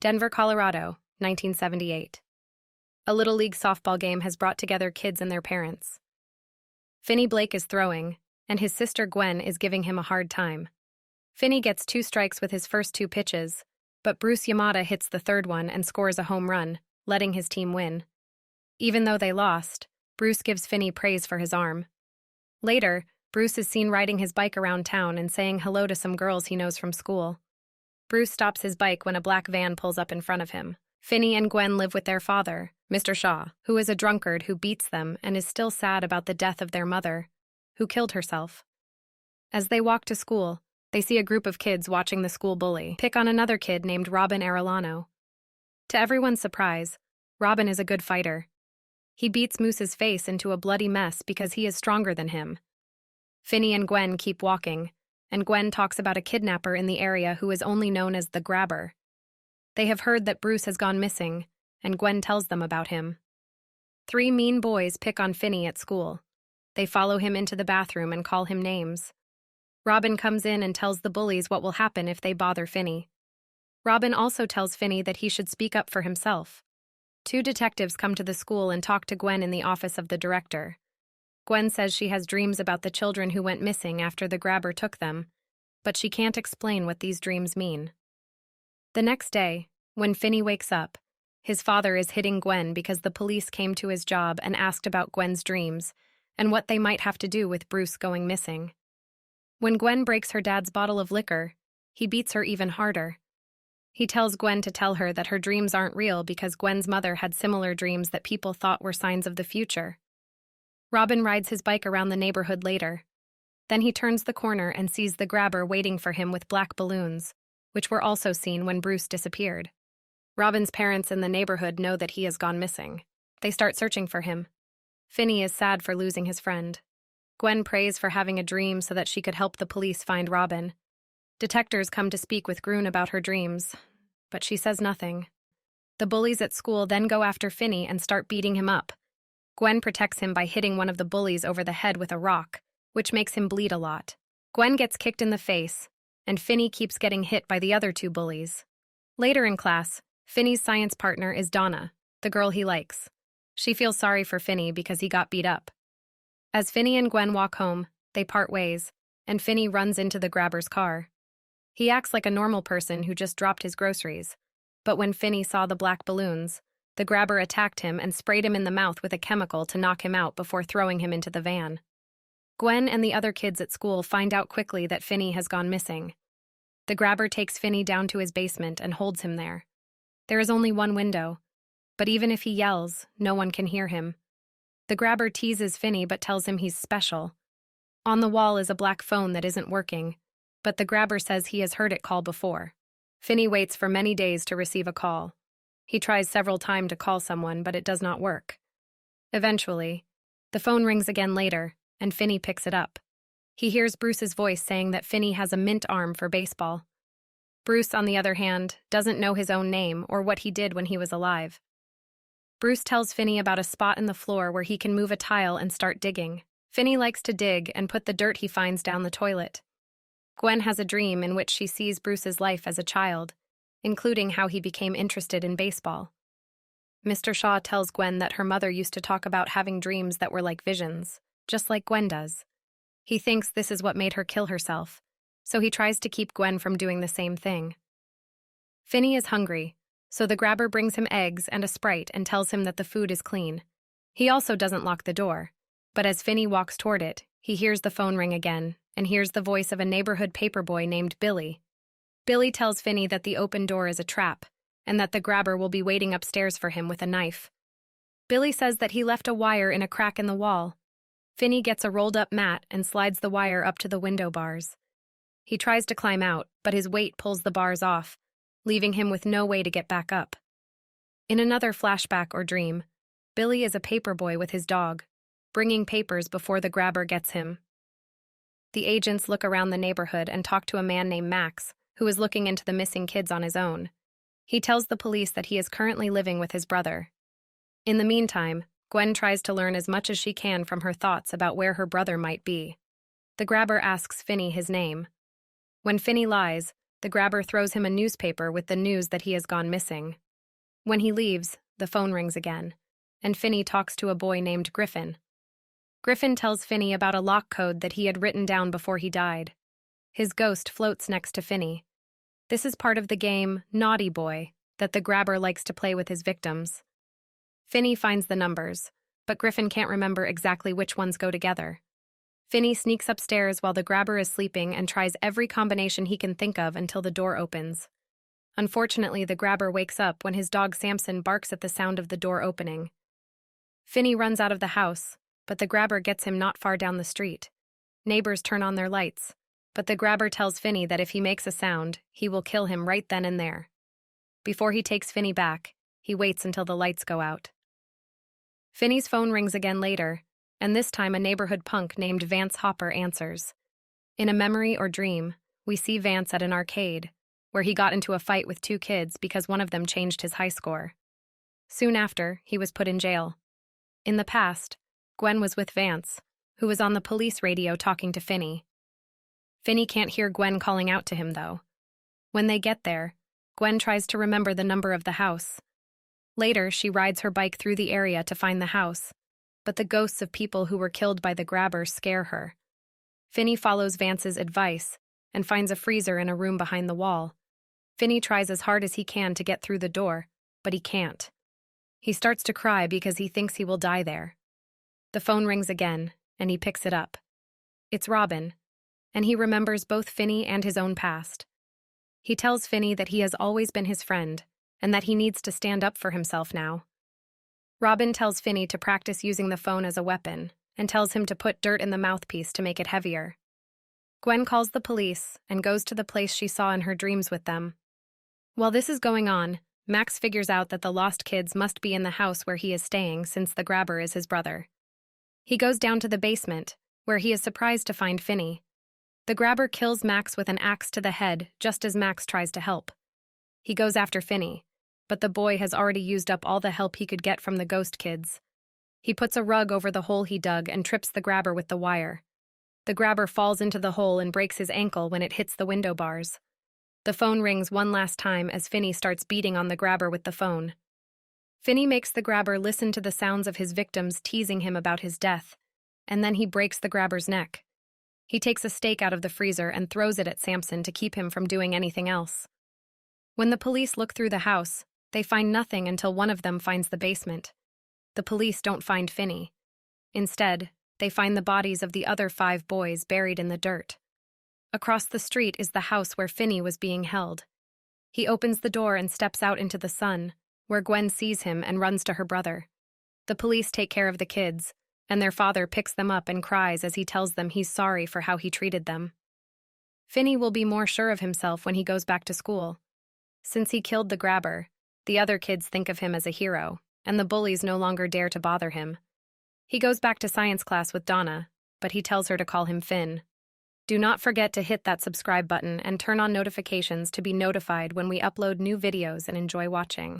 Denver, Colorado, 1978. A Little League softball game has brought together kids and their parents. Finney Blake is throwing, and his sister Gwen is giving him a hard time. Finney gets 2 strikes with his first 2 pitches, but Bruce Yamada hits the third one and scores a home run, letting his team win. Even though they lost, Bruce gives Finney praise for his arm. Later, Bruce is seen riding his bike around town and saying hello to some girls he knows from school. Bruce stops his bike when a black van pulls up in front of him. Finney and Gwen live with their father, Mr. Shaw, who is a drunkard who beats them and is still sad about the death of their mother, who killed herself. As they walk to school, they see a group of kids watching the school bully pick on another kid named Robin Arellano. To everyone's surprise, Robin is a good fighter. He beats Moose's face into a bloody mess because he is stronger than him. Finney and Gwen keep walking, and Gwen talks about a kidnapper in the area who is only known as the Grabber. They have heard that Bruce has gone missing, and Gwen tells them about him. 3 mean boys pick on Finney at school. They follow him into the bathroom and call him names. Robin comes in and tells the bullies what will happen if they bother Finney. Robin also tells Finney that he should speak up for himself. 2 detectives come to the school and talk to Gwen in the office of the director. Gwen says she has dreams about the children who went missing after the Grabber took them, but she can't explain what these dreams mean. The next day, when Finney wakes up, his father is hitting Gwen because the police came to his job and asked about Gwen's dreams and what they might have to do with Bruce going missing. When Gwen breaks her dad's bottle of liquor, he beats her even harder. He tells Gwen to tell her that her dreams aren't real because Gwen's mother had similar dreams that people thought were signs of the future. Robin rides his bike around the neighborhood later. Then he turns the corner and sees the Grabber waiting for him with black balloons, which were also seen when Bruce disappeared. Robin's parents in the neighborhood know that he has gone missing. They start searching for him. Finney is sad for losing his friend. Gwen prays for having a dream so that she could help the police find Robin. Detectives come to speak with Grun about her dreams, but she says nothing. The bullies at school then go after Finney and start beating him up. Gwen protects him by hitting one of the bullies over the head with a rock, which makes him bleed a lot. Gwen gets kicked in the face, and Finney keeps getting hit by the other 2 bullies. Later in class, Finney's science partner is Donna, the girl he likes. She feels sorry for Finney because he got beat up. As Finney and Gwen walk home, they part ways, and Finney runs into the Grabber's car. He acts like a normal person who just dropped his groceries, but when Finney saw the black balloons, the Grabber attacked him and sprayed him in the mouth with a chemical to knock him out before throwing him into the van. Gwen and the other kids at school find out quickly that Finney has gone missing. The Grabber takes Finney down to his basement and holds him there. There is only one window, but even if he yells, no one can hear him. The Grabber teases Finney but tells him he's special. On the wall is a black phone that isn't working, but the Grabber says he has heard it call before. Finney waits for many days to receive a call. He tries several times to call someone, but it does not work. Eventually, the phone rings again later, and Finney picks it up. He hears Bruce's voice saying that Finney has a mint arm for baseball. Bruce, on the other hand, doesn't know his own name or what he did when he was alive. Bruce tells Finney about a spot in the floor where he can move a tile and start digging. Finney likes to dig and put the dirt he finds down the toilet. Gwen has a dream in which she sees Bruce's life as a child, including how he became interested in baseball. Mr. Shaw tells Gwen that her mother used to talk about having dreams that were like visions, just like Gwen does. He thinks this is what made her kill herself, so he tries to keep Gwen from doing the same thing. Finney is hungry, so the Grabber brings him eggs and a Sprite and tells him that the food is clean. He also doesn't lock the door, but as Finney walks toward it, he hears the phone ring again and hears the voice of a neighborhood paperboy named Billy. Billy tells Finney that the open door is a trap and that the Grabber will be waiting upstairs for him with a knife. Billy says that he left a wire in a crack in the wall. Finney gets a rolled-up mat and slides the wire up to the window bars. He tries to climb out, but his weight pulls the bars off, leaving him with no way to get back up. In another flashback or dream, Billy is a paperboy with his dog, bringing papers before the Grabber gets him. The agents look around the neighborhood and talk to a man named Max, who is looking into the missing kids on his own. He tells the police that he is currently living with his brother. In the meantime, Gwen tries to learn as much as she can from her thoughts about where her brother might be. The Grabber asks Finney his name. When Finney lies, the grabber throws him a newspaper with the news that he has gone missing. When he leaves, the phone rings again, and Finney talks to a boy named Griffin. Griffin tells Finney about a lock code that he had written down before he died. His ghost floats next to Finney. This is part of the game Naughty Boy that the grabber likes to play with his victims. Finney finds the numbers, but Griffin can't remember exactly which ones go together. Finney sneaks upstairs while the grabber is sleeping and tries every combination he can think of until the door opens. Unfortunately, the grabber wakes up when his dog Samson barks at the sound of the door opening. Finney runs out of the house, but the grabber gets him not far down the street. Neighbors turn on their lights, but the grabber tells Finney that if he makes a sound, he will kill him right then and there. Before he takes Finney back, he waits until the lights go out. Finney's phone rings again later, and this time a neighborhood punk named Vance Hopper answers. In a memory or dream, we see Vance at an arcade, where he got into a fight with two kids because one of them changed his high score. Soon after, he was put in jail. In the past, Gwen was with Vance, who was on the police radio talking to Finney. Finney can't hear Gwen calling out to him, though. When they get there, Gwen tries to remember the number of the house. Later, she rides her bike through the area to find the house, but the ghosts of people who were killed by the grabber scare her. Finney follows Vance's advice and finds a freezer in a room behind the wall. Finney tries as hard as he can to get through the door, but he can't. He starts to cry because he thinks he will die there. The phone rings again, and he picks it up. It's Robin, and he remembers both Finney and his own past. He tells Finney that he has always been his friend, and that he needs to stand up for himself now. Robin tells Finney to practice using the phone as a weapon, and tells him to put dirt in the mouthpiece to make it heavier. Gwen calls the police and goes to the place she saw in her dreams with them. While this is going on, Max figures out that the lost kids must be in the house where he is staying since the grabber is his brother. He goes down to the basement, where he is surprised to find Finney. The grabber kills Max with an axe to the head just as Max tries to help. He goes after Finney, but the boy has already used up all the help he could get from the ghost kids. He puts a rug over the hole he dug and trips the grabber with the wire. The grabber falls into the hole and breaks his ankle when it hits the window bars. The phone rings one last time as Finney starts beating on the grabber with the phone. Finney makes the grabber listen to the sounds of his victims teasing him about his death, and then he breaks the grabber's neck. He takes a steak out of the freezer and throws it at Samson to keep him from doing anything else. When the police look through the house, they find nothing until one of them finds the basement. The police don't find Finney. Instead, they find the bodies of the other 5 boys buried in the dirt. Across the street is the house where Finney was being held. He opens the door and steps out into the sun, where Gwen sees him and runs to her brother. The police take care of the kids, and their father picks them up and cries as he tells them he's sorry for how he treated them. Finney will be more sure of himself when he goes back to school. Since he killed the grabber, the other kids think of him as a hero, and the bullies no longer dare to bother him. He goes back to science class with Donna, but he tells her to call him Finn. Do not forget to hit that subscribe button and turn on notifications to be notified when we upload new videos and enjoy watching.